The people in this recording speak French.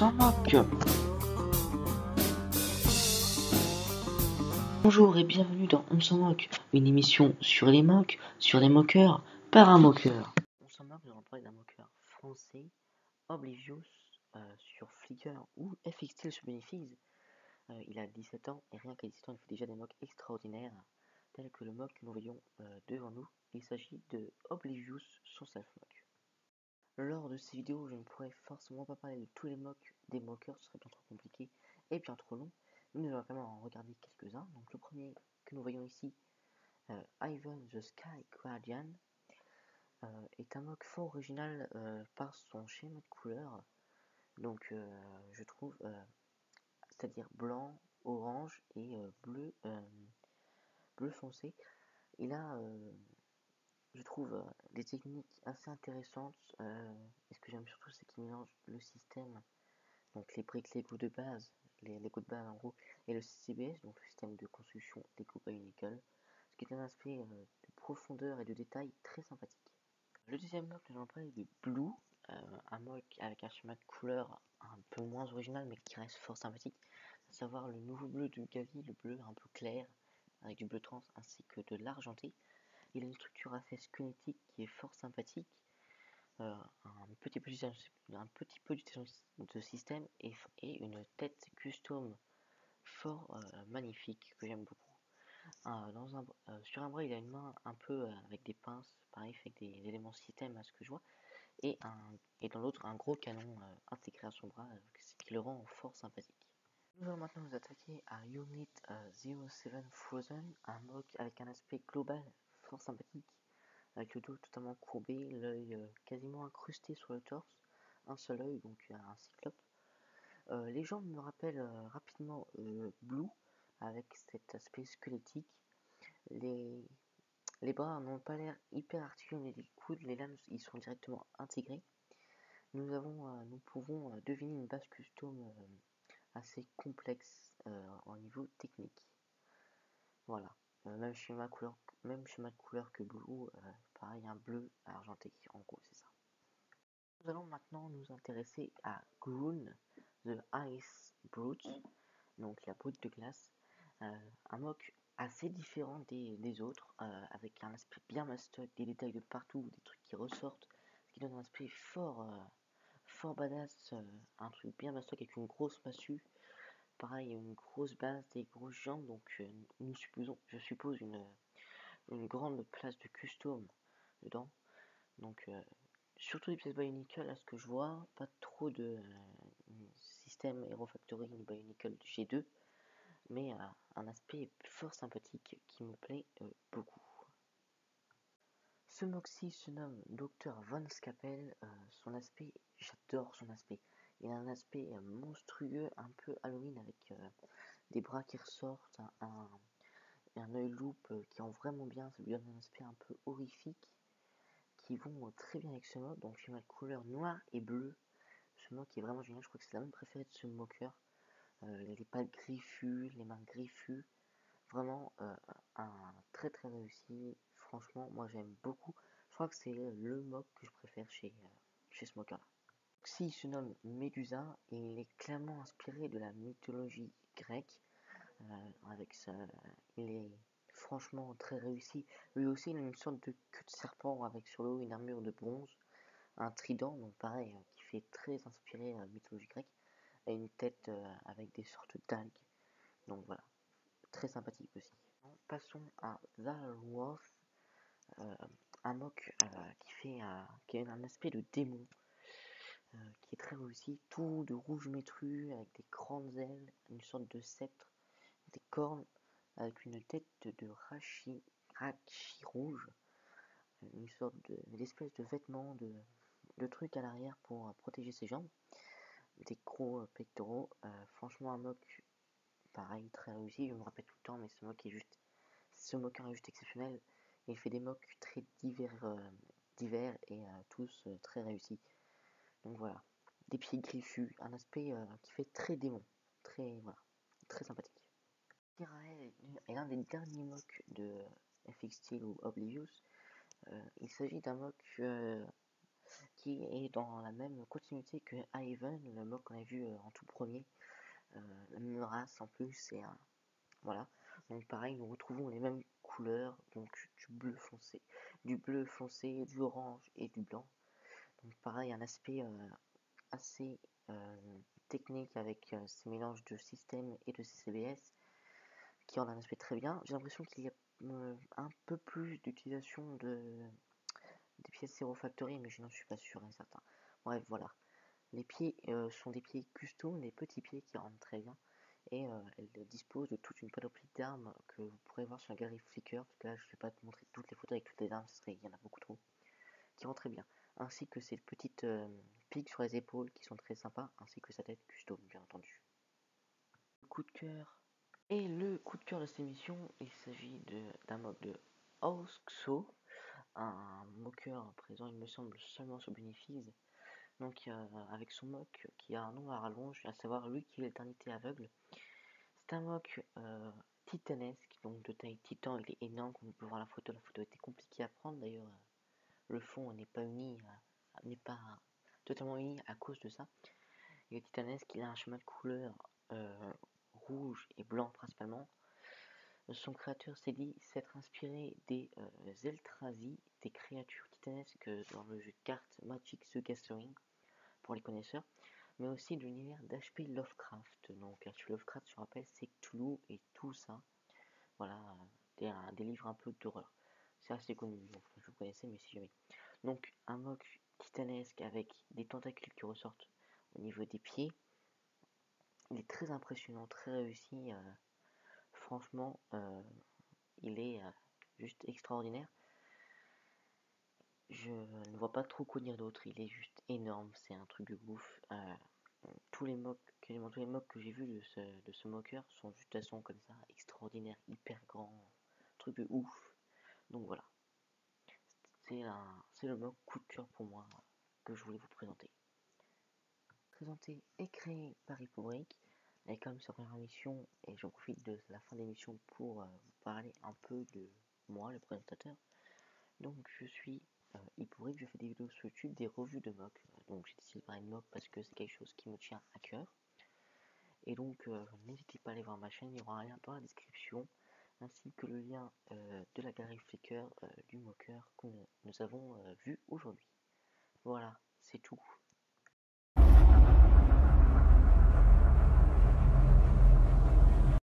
s'en moque. Bonjour et bienvenue dans On s'en moque, une émission sur les moqueurs, par un moqueur. On s'en moque, nous allons parler d'un moqueur français, Oblivious, sur Flickr ou FXTiles sur Benefis. Il a 17 ans et rien qu'à 17 ans, il fait déjà des mocks extraordinaires, tels que le mock que nous voyons devant nous. Il s'agit de Oblivious son self-mock. Lors de ces vidéos, je ne pourrais forcément pas parler de tous les mocks des moqueurs, ce serait bien trop compliqué et bien trop long. Nous allons quand même en regarder quelques-uns. Donc le premier que nous voyons ici, Ivan the Sky Guardian, est un mock fort original par son schéma de couleurs. Donc je trouve, c'est-à-dire blanc, orange et bleu foncé. Il a, je trouve, des techniques assez intéressantes. Et ce que j'aime surtout, c'est qu'il mélange le système, donc les briques Lego de base, les Lego de base en gros, et le CBS, donc le système de construction Lego Bionicle, ce qui est un aspect de profondeur et de détail très sympathique. Le deuxième mock, nous allons parler de Blue, un mock avec un schéma de couleur un peu moins original mais qui reste fort sympathique, à savoir le nouveau bleu de Gavi, le bleu un peu clair, avec du bleu trans ainsi que de l'argenté. Il a une structure assez squelettique qui est fort sympathique, un petit peu de système et une tête custom fort magnifique que j'aime beaucoup. Sur un bras, il a une main un peu avec des pinces, pareil, avec des éléments système à ce que je vois, et dans l'autre, un gros canon intégré à son bras, ce qui le rend fort sympathique. Nous allons maintenant nous attaquer à Unit 07 Frozen, un mock avec un aspect global fort sympathique, avec le dos totalement courbé, l'œil quasiment incrusté sur le torse, un seul œil, donc un cyclope. Les jambes me rappellent rapidement Blue, avec cet aspect squelettique. Les bras n'ont pas l'air hyper articulés, mais les coudes, les lames, ils sont directement intégrés. Nous pouvons deviner une base custom assez complexe au niveau technique. Voilà, même schéma de couleur que Blue, pareil, un bleu argenté, en gros c'est ça. Nous allons maintenant nous intéresser à Groon, the Ice Brute, donc la brute de glace, un mock assez différent des autres, avec un aspect bien mastoc, des détails de partout, des trucs qui ressortent, ce qui donne un aspect fort badass, un truc bien mastoc avec une grosse massue, pareil une grosse base, des grosses jambes, donc je suppose une grande place de custom dedans, donc surtout des pièces Bionicle à ce que je vois, pas trop de système Hero Factory ni Bionicle G2, mais un aspect fort sympathique qui me plaît beaucoup. Ce Moxie se nomme Dr Von Scapel, j'adore son aspect. Il a un aspect monstrueux, un peu Halloween avec des bras qui ressortent, un œil loupe qui rend vraiment bien, ça lui donne un aspect un peu horrifique qui vont très bien avec ce mode, donc j'ai ma couleur noir et bleu. Ce mode qui est vraiment génial, je crois que c'est la même préférée de ce moqueur. Les pattes griffues, les mains griffues, vraiment un très très réussi. Franchement, moi j'aime beaucoup. Je crois que c'est le mock que je préfère chez ce moqueur là. S'il se nomme Médusa, il est clairement inspiré de la mythologie grecque. Il est franchement très réussi. Lui aussi, il a une sorte de queue de serpent avec sur le haut une armure de bronze, un trident, donc pareil, qui fait très inspiré mythologie grecque, et une tête avec des sortes d'algues. Donc voilà, très sympathique aussi. Passons à Zalworth, un mock qui a un aspect de démon, qui est très réussi, tout de rouge métru, avec des grandes ailes, une sorte de sceptre, des cornes, avec une tête de rachi rouge, une sorte d'espèce de vêtement, de truc à l'arrière pour protéger ses jambes, des gros pectoraux, franchement un mock pareil, très réussi, je me rappelle tout le temps, mais ce moqueur est juste exceptionnel, et il fait des mocks très divers et tous très réussis. Donc voilà, des pieds griffus, un aspect qui fait très démon, très sympathique. Tyrael est l'un des derniers mocks de FXTiles ou Oblivious. Il s'agit d'un mock qui est dans la même continuité que Ivan, le mock qu'on a vu en tout premier, la même race en plus, et voilà. Donc pareil, nous retrouvons les mêmes couleurs, donc du bleu foncé, du orange et du blanc. Donc pareil, un aspect assez technique avec ces mélanges de système et de CCBS qui ont un aspect très bien. J'ai l'impression qu'il y a un peu plus d'utilisation des pièces Zero Factory, mais je n'en suis pas sûr et certain. Bref, voilà. Les pieds sont des pieds custom, des petits pieds qui rentrent très bien. Et elle dispose de toute une panoplie d'armes que vous pourrez voir sur la galerie Flickr, parce que là je ne vais pas te montrer toutes les photos avec toutes les armes, il y en a beaucoup trop, qui rentrent très bien. Ainsi que ces petites piques sur les épaules qui sont très sympas, ainsi que sa tête custom, bien entendu. Le coup de cœur. Et le coup de cœur de cette émission, il s'agit d'un mock de Oxo, un moqueur présent, il me semble, seulement sur Bénéfice. Donc avec son mock qui a un nom à rallonge, à savoir lui qui est l'éternité aveugle. C'est un mock titanesque, donc de taille titan, il est énorme, comme vous pouvez voir la photo était compliquée à prendre d'ailleurs, le fond n'est pas totalement uni à cause de ça. Il est titanesque, il a un schéma de couleur rouge et blanc principalement. Son créateur s'est dit s'être inspiré des Eldrazi, des créatures titanesques dans le jeu de cartes Magic the Gathering, pour les connaisseurs, mais aussi de l'univers d'H.P. Lovecraft. Donc H.P. Lovecraft, je rappelle, c'est Cthulhu et tout ça. Voilà, des livres un peu d'horreur. C'est assez connu, donc je vous connaissais, mais si jamais. Donc un mock titanesque avec des tentacules qui ressortent au niveau des pieds. Il est très impressionnant, très réussi. Franchement, il est juste extraordinaire. Je ne vois pas trop quoi dire d'autre. Il est juste énorme, c'est un truc de ouf. Quasiment tous les mocks que j'ai vus de ce moqueur sont juste de façon comme ça, extraordinaire, hyper grand, truc de ouf. Donc voilà, c'est le mock coup de cœur pour moi que je voulais vous présenter. Présenté et créé par Hypobrick, avec quand même sa première émission, et j'en profite de la fin de l'émission pour vous parler un peu de moi, le présentateur. Donc je suis Hypobrick, je fais des vidéos sur YouTube, des revues de mock. Donc j'ai décidé de parler de mock parce que c'est quelque chose qui me tient à cœur. Et donc n'hésitez pas à aller voir ma chaîne, il y aura un lien dans la description, ainsi que le lien de la galerie Flickr du moqueur que nous avons vu aujourd'hui. Voilà, c'est tout.